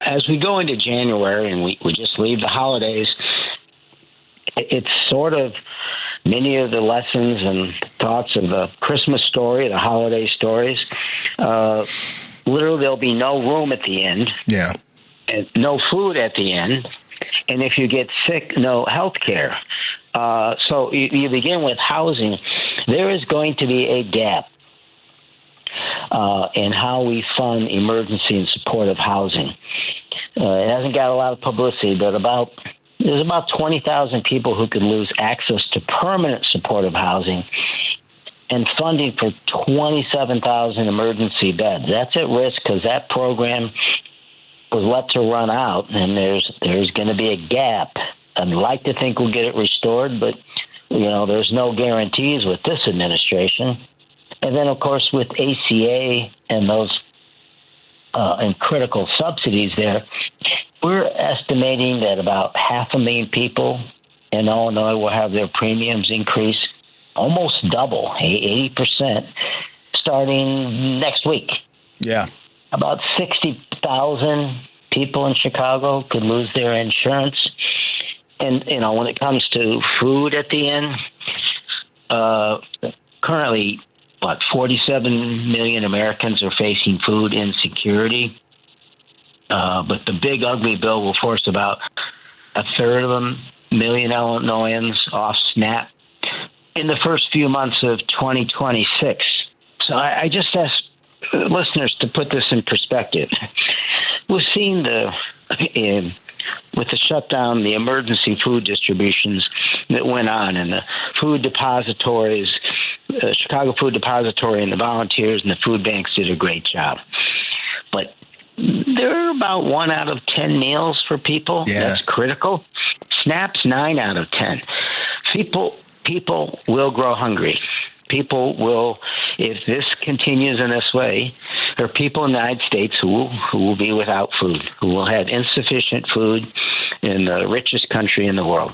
as we go into January and we just leave the holidays, it's sort of many of the lessons and thoughts of the Christmas story, the holiday stories. Literally, there'll be no room at the end. Yeah. And no food at the end. And if you get sick, no health care. So you begin with housing. There is going to be a gap in how we fund emergency and supportive housing. It hasn't got a lot of publicity, but there's about 20,000 people who could lose access to permanent supportive housing and funding for 27,000 emergency beds. That's at risk because that program was let to run out, and there's going to be a gap. I'd like to think we'll get it restored, but there's no guarantees with this administration. And then, of course, with ACA and those and critical subsidies there, we're estimating that about 500,000 people in Illinois will have their premiums increase almost double, 80%, starting next week. Yeah. About 60,000 people in Chicago could lose their insurance. And, when it comes to food at the end, currently, 47 million Americans are facing food insecurity. But the big ugly bill will force about a third of a million Illinoisans off SNAP in the first few months of 2026. So I just ask listeners to put this in perspective. We've seen with the shutdown, the emergency food distributions that went on, and the food depositories, Chicago Food Depository and the volunteers and the food banks did a great job. But there are about 1 out of 10 meals for people. Yeah. That's critical. SNAP's 9 out of 10. People will grow hungry. People will, if this continues in this way, there are people in the United States who will be without food, who will have insufficient food in the richest country in the world.